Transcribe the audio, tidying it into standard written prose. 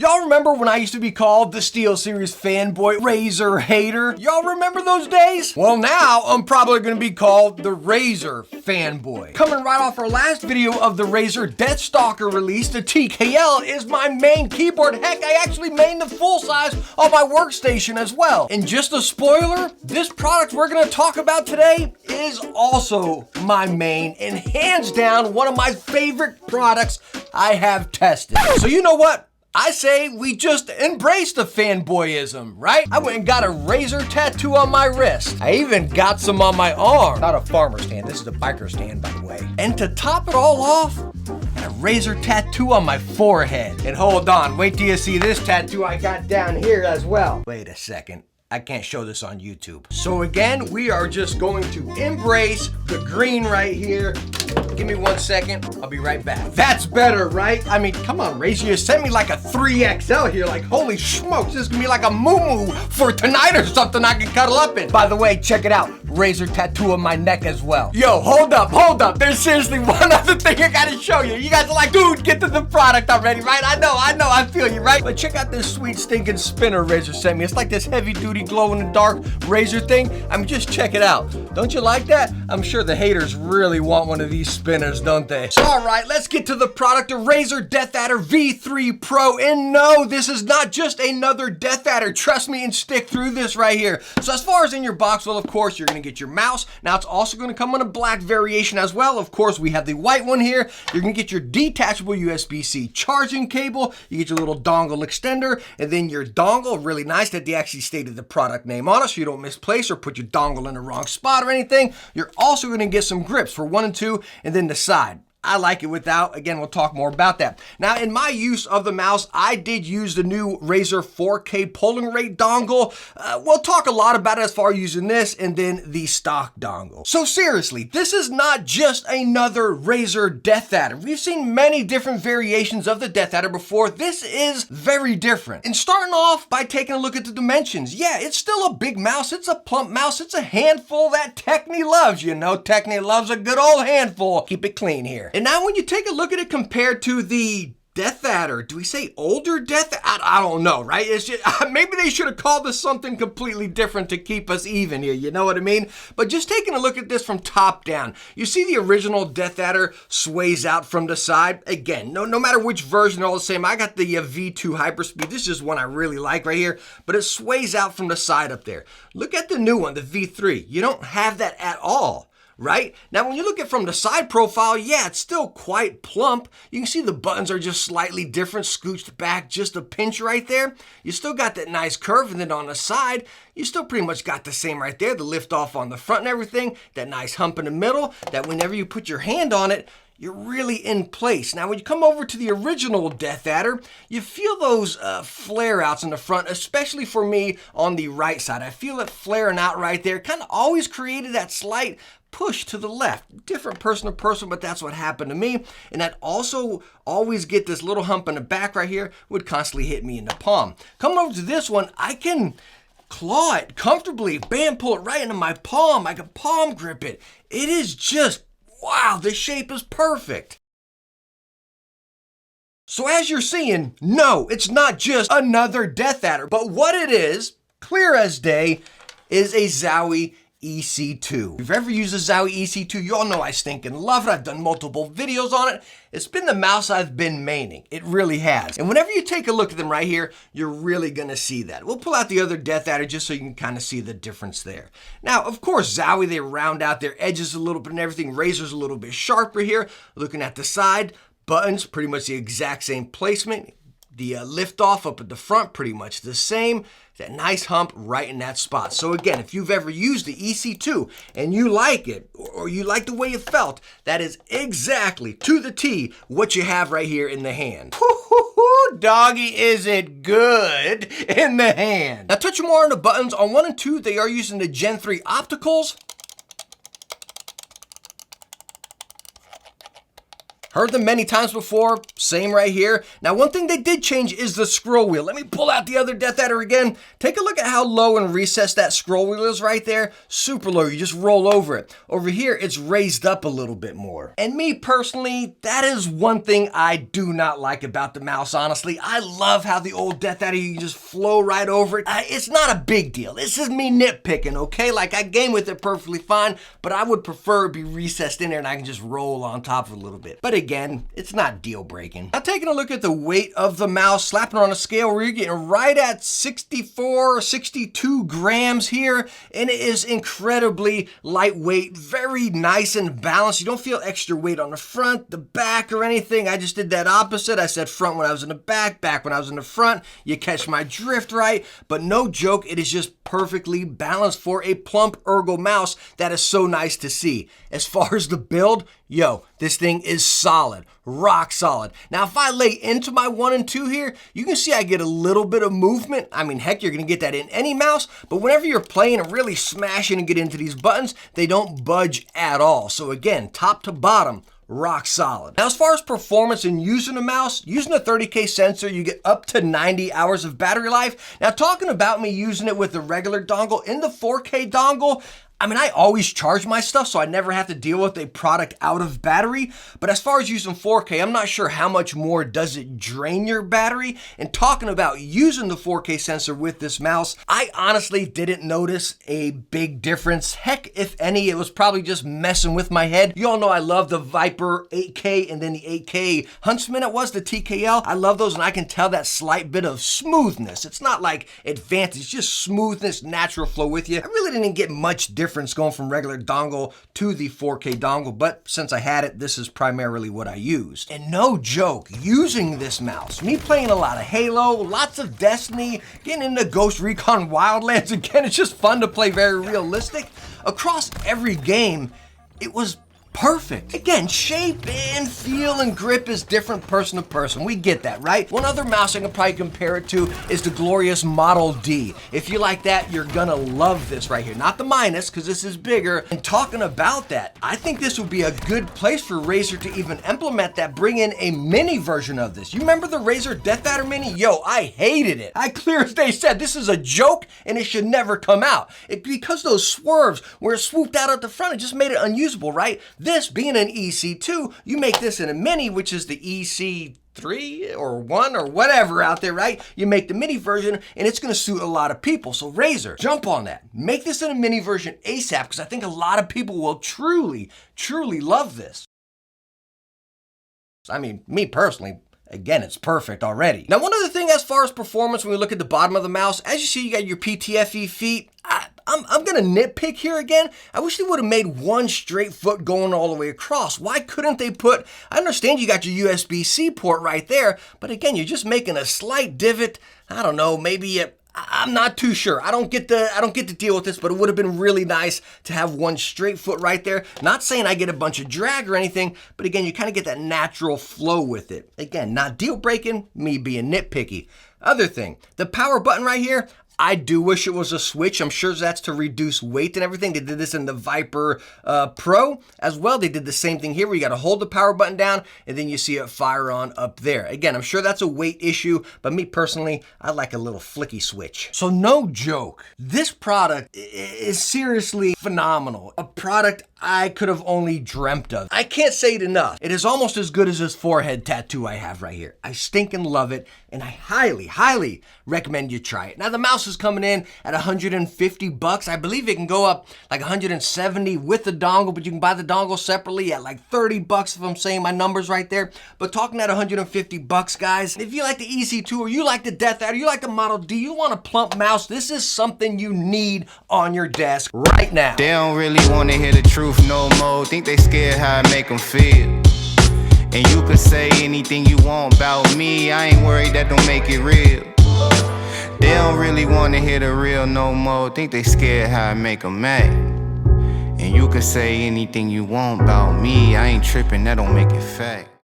Y'all remember when I used to be called the SteelSeries fanboy, Razer hater? Y'all remember those days? Well, now I'm probably gonna be called the Razer fanboy. Coming right off our last video of the Razer Deathstalker release, the TKL is my main keyboard. Heck, I actually made the full size on my workstation as well. And just a spoiler, this product we're gonna talk about today is also my main and hands down one of my favorite products I have tested. So you know what? I say we just embrace the fanboyism, right? I went and got a Razer tattoo on my wrist. I even got some on my arm. Not a farmer stand, this is a biker stand, by the way. And to top it all off, I got a Razer tattoo on my forehead. And hold on, wait till you see this tattoo I got down here as well. Wait a second. I can't show this on YouTube. So again, we are just going to embrace the green right here. Give me 1 second, I'll be right back. That's better, right? I mean, come on, Razer, you sent me like a 3XL here. Like, holy smokes, this is gonna be like a moo-moo for tonight or something I can cuddle up in. By the way, check it out. Razer tattoo on my neck as well. Yo, hold up. There's seriously one other thing I gotta show you. You guys are like, dude, get to the product already, right? I know, I feel you, right? But check out this sweet stinking spinner Razer sent me. It's like this heavy duty glow in the dark Razer thing. I mean, just check it out. Don't you like that? I'm sure the haters really want one of these spinners, don't they? So all right, let's get to the product, the Razer Deathadder V3 Pro. And no, this is not just another Deathadder. Trust me and stick through this right here. So as far as in your box, well, of course, you're gonna get your mouse. Now it's also gonna come in a black variation as well. Of course, we have the white one here. You're gonna get your detachable USB-C charging cable. You get your little dongle extender, and then your dongle, really nice that they actually stated the product name on it so you don't misplace or put your dongle in the wrong spot or anything. You're also gonna get some grips for 1 and 2, and then the side. I like it without. Again, we'll talk more about that. Now, in my use of the mouse, I did use the new Razer 4K polling rate dongle. We'll talk a lot about it as far as using this and then the stock dongle. So seriously, this is not just another Razer Deathadder. We've seen many different variations of the Deathadder before. This is very different. And starting off by taking a look at the dimensions. Yeah, it's still a big mouse. It's a plump mouse. It's a handful that Techne loves. You know, Techne loves a good old handful. Keep it clean here. And now when you take a look at it compared to the Deathadder, do we say older Deathadder? I don't know, right? It's just, maybe they should have called this something completely different to keep us even here, you know what I mean? But just taking a look at this from top down, you see the original Deathadder sways out from the side. Again, no matter which version, they're all the same. I got the V2 Hyperspeed. This is one I really like right here, but it sways out from the side up there. Look at the new one, the V3. You don't have that at all. Right? Now, when you look at from the side profile, yeah, it's still quite plump. You can see the buttons are just slightly different, scooched back just a pinch right there. You still got that nice curve, and then on the side, you still pretty much got the same right there, the lift off on the front and everything, that nice hump in the middle, that whenever you put your hand on it, you're really in place. Now, when you come over to the original Deathadder, you feel those flare-outs in the front, especially for me on the right side. I feel it flaring out right there. Kind of always created that slight push to the left. Different person to person, but that's what happened to me. And I'd also always get this little hump in the back right here, would constantly hit me in the palm. Coming over to this one, I can claw it comfortably. Bam, pull it right into my palm. I can palm grip it. It is just, wow, the shape is perfect. So as you're seeing, no, it's not just another Deathadder, but what it is, clear as day, is a Zowie EC2. If you've ever used a Zowie EC2, you all know I stinking love it. I've done multiple videos on it. It's been the mouse I've been maining. It really has. And whenever you take a look at them right here, you're really gonna see that. We'll pull out the other Deathadder just so you can kind of see the difference there. Now, of course, Zowie, they round out their edges a little bit and everything. Razer's a little bit sharper here. Looking at the side, buttons, pretty much the exact same placement. The lift off up at the front, pretty much the same. That nice hump right in that spot. So again, if you've ever used the EC2 and you like it, or you like the way it felt, that is exactly to the T what you have right here in the hand. Doggy, is it good in the hand. Now touching more on the buttons, on 1 and 2, they are using the Gen 3 opticals. Heard them many times before, same right here. Now, one thing they did change is the scroll wheel. Let me pull out the other Deathadder again. Take a look at how low and recessed that scroll wheel is right there. Super low, you just roll over it. Over here, it's raised up a little bit more. And me personally, that is one thing I do not like about the mouse, honestly. I love how the old Deathadder, you can just flow right over it. It's not a big deal. This is me nitpicking, okay? Like, I game with it perfectly fine, but I would prefer it be recessed in there and I can just roll on top of it a little bit. But again, it's not deal breaking. Now, taking a look at the weight of the mouse, slapping on a scale where you're getting right at 64, 62 grams here, and it is incredibly lightweight, very nice and balanced. You don't feel extra weight on the front, the back, or anything. I just did that opposite. I said front when I was in the back when I was in the front. You catch my drift, right? But no joke, it is just perfectly balanced for a plump ergo mouse. That is so nice to see. As far as the build, yo, this thing is solid, rock solid. Now, if I lay into my 1 and 2 here, you can see I get a little bit of movement. I mean, heck, you're gonna get that in any mouse, but whenever you're playing and really smashing and get into these buttons, they don't budge at all. So again, top to bottom, rock solid. Now, as far as performance in using a mouse, using a 30K sensor, you get up to 90 hours of battery life. Now, talking about me using it with the regular dongle, in the 4K dongle, I mean, I always charge my stuff, so I never have to deal with a product out of battery. But as far as using 4K, I'm not sure how much more does it drain your battery. And talking about using the 4K sensor with this mouse, I honestly didn't notice a big difference. Heck, if any, it was probably just messing with my head. You all know I love the Viper 8K and then the 8K Huntsman, it was the TKL. I love those, and I can tell that slight bit of smoothness. It's not like advanced, it's just smoothness, natural flow with you. I really didn't get much difference going from regular dongle to the 4K dongle, but since I had it, this is primarily what I used. And no joke, using this mouse, me playing a lot of Halo, lots of Destiny, getting into Ghost Recon Wildlands, again, it's just fun to play very realistic. Across every game, it was perfect. Again, shape and feel and grip is different person to person. We get that, right? One other mouse I can probably compare it to is the glorious Model D. If you like that, you're gonna love this right here. Not the minus, because this is bigger. And talking about that, I think this would be a good place for Razer to even implement that, bring in a mini version of this. You remember the Razer Deathadder Mini? Yo, I hated it. I clear as day said, this is a joke and it should never come out. Because those swerves where it swooped out at the front, it just made it unusable, right? This being an EC2, you make this in a mini, which is the EC3 or 1 or whatever out there, right? You make the mini version and it's gonna suit a lot of people. So Razer, jump on that. Make this in a mini version ASAP, because I think a lot of people will truly, truly love this. I mean, me personally, again, it's perfect already. Now, one other thing as far as performance, when we look at the bottom of the mouse, as you see, you got your PTFE feet. I'm gonna nitpick here again. I wish they would have made one straight foot going all the way across. Why couldn't they put, I understand you got your USB-C port right there, but again, you're just making a slight divot. I don't know, maybe I'm not too sure. I don't get to deal with this, but it would have been really nice to have one straight foot right there. Not saying I get a bunch of drag or anything, but again, you kind of get that natural flow with it. Again, not deal breaking, me being nitpicky. Other thing, the power button right here, I do wish it was a switch. I'm sure that's to reduce weight and everything. They did this in the Viper Pro as well. They did the same thing here where you got to hold the power button down and then you see it fire on up there. Again, I'm sure that's a weight issue, but me personally, I like a little flicky switch. So no joke, this product is seriously phenomenal. A product I could have only dreamt of. I can't say it enough. It is almost as good as this forehead tattoo I have right here. I stinking love it, and I highly, highly recommend you try it. Now, the mouse is coming in at 150 bucks. I believe it can go up like 170 with the dongle, but you can buy the dongle separately at like 30 bucks if I'm saying my numbers right there. But talking at 150 bucks, guys, if you like the EC2 or you like the Deathadder, you like the Model D, you want a plump mouse, this is something you need on your desk right now. They don't really want to hear the truth no more. Think they scared how I make them feel. And you can say anything you want about me, I ain't worried, that don't make it real. They don't really want to hear the real no more. Think they scared how I make them mad. And you can say anything you want about me, I ain't tripping, that don't make it fact.